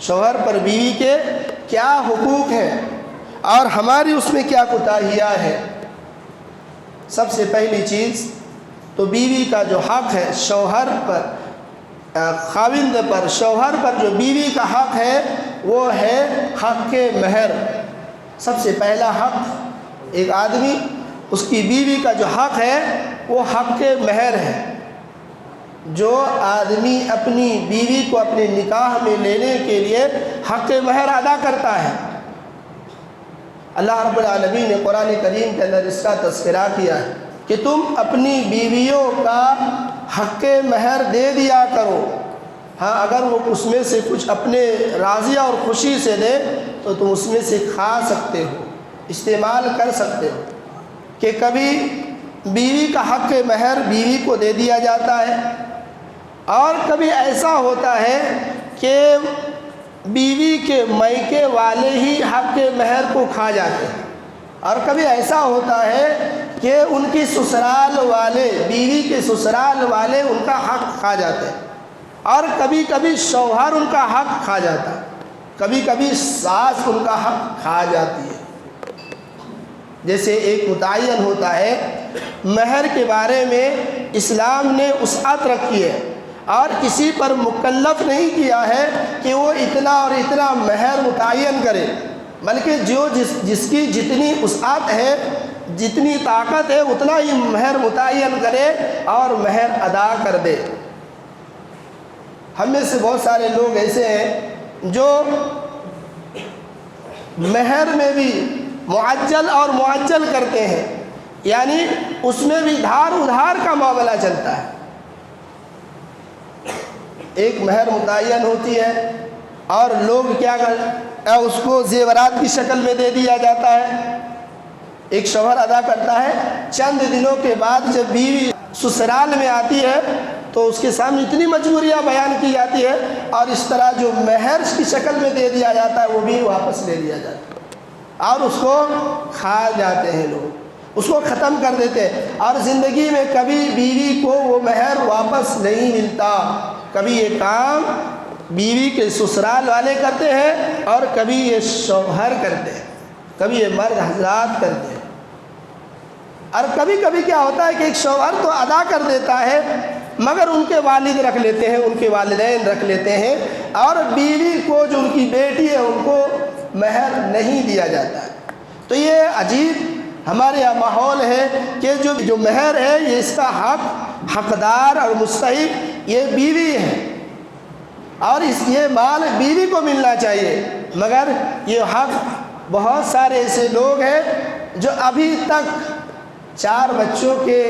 شوہر پر بیوی کے کیا حقوق ہیں اور ہماری اس میں کیا کوتاہیاں ہیں۔ سب سے پہلی چیز تو بیوی کا جو حق ہے شوہر پر، خاوند پر، شوہر پر جو بیوی کا حق ہے وہ ہے حق مہر۔ سب سے پہلا حق ایک آدمی، اس کی بیوی کا جو حق ہے وہ حق مہر ہے۔ جو آدمی اپنی بیوی کو اپنے نکاح میں لینے کے لیے حق مہر ادا کرتا ہے، اللہ رب العالمین نے قرآن کریم کے اندر اس کا تذکرہ کیا ہے کہ تم اپنی بیویوں کا حق مہر دے دیا کرو۔ ہاں اگر وہ اس میں سے کچھ اپنے راضیہ اور خوشی سے دے تو تم اس میں سے کھا سکتے ہو، استعمال کر سکتے ہو۔ کہ کبھی بیوی کا حق مہر بیوی کو دے دیا جاتا ہے، اور کبھی ایسا ہوتا ہے کہ بیوی کے میکے والے ہی حق مہر کو کھا جاتے ہیں، اور کبھی ایسا ہوتا ہے کہ ان کی سسرال والے، بیوی کے سسرال والے ان کا حق کھا جاتے ہیں، اور کبھی کبھی شوہر ان کا حق کھا جاتا ہے، کبھی کبھی ساس ان کا حق کھا جاتی ہے۔ جیسے ایک متعین ہوتا ہے، مہر کے بارے میں اسلام نے وسعت رکھی ہے اور کسی پر مکلف نہیں کیا ہے کہ وہ اتنا اور اتنا مہر متعین کرے، بلکہ جو جس کی جتنی وسعت ہے، جتنی طاقت ہے، اتنا ہی مہر متعین کرے اور مہر ادا کر دے۔ ہم میں سے بہت سارے لوگ ایسے ہیں جو مہر میں بھی معجل اور معجل کرتے ہیں، یعنی اس میں بھی دھار ادھار کا معاملہ چلتا ہے۔ ایک مہر متعین ہوتی ہے اور لوگ کیا اس کو زیورات کی شکل میں دے دیا جاتا ہے۔ ایک شوہر ادا کرتا ہے، چند دنوں کے بعد جب بیوی سسرال میں آتی ہے تو اس کے سامنے اتنی مجبوریاں بیان کی جاتی ہے، اور اس طرح جو مہر کی شکل میں دے دیا جاتا ہے وہ بھی واپس لے لیا جاتا ہے، اور اس کو کھا جاتے ہیں لوگ، اس کو ختم کر دیتے ہیں، اور زندگی میں کبھی بیوی کو وہ مہر واپس نہیں ملتا۔ کبھی یہ کام بیوی کے سسرال والے کرتے ہیں اور کبھی یہ شوہر کرتے ہیں، کبھی یہ مرد حضرات کرتے ہیں، اور کبھی کبھی کیا ہوتا ہے کہ ایک شوہر تو ادا کر دیتا ہے مگر ان کے والد رکھ لیتے ہیں، ان کے والدین رکھ لیتے ہیں، اور بیوی کو جو ان کی بیٹی ہے ان کو مہر نہیں دیا جاتا ہے۔ تو یہ عجیب ہمارے یہاں ماحول ہے کہ جو مہر ہے یہ اس کا حقدار اور مستحق یہ بیوی ہے، اور یہ مال بیوی کو ملنا چاہیے، مگر یہ حق بہت سارے ایسے لوگ ہیں جو ابھی تک 4 بچوں کے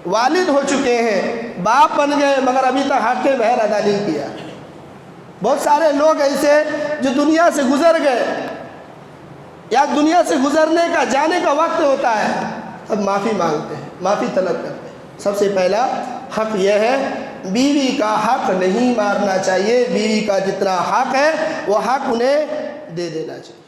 والد ہو چکے ہیں، باپ بن گئے، مگر ابھی تک حق مہر ادا نہیں کیا۔ بہت سارے لوگ ایسے جو دنیا سے گزر گئے، یا دنیا سے گزرنے کا، جانے کا وقت ہوتا ہے، اب معافی مانگتے ہیں، معافی طلب کرتے ہیں۔ سب سے پہلا حق یہ ہے، بیوی کا حق نہیں مارنا چاہیے، بیوی کا جتنا حق ہے وہ حق انہیں دے دینا چاہیے۔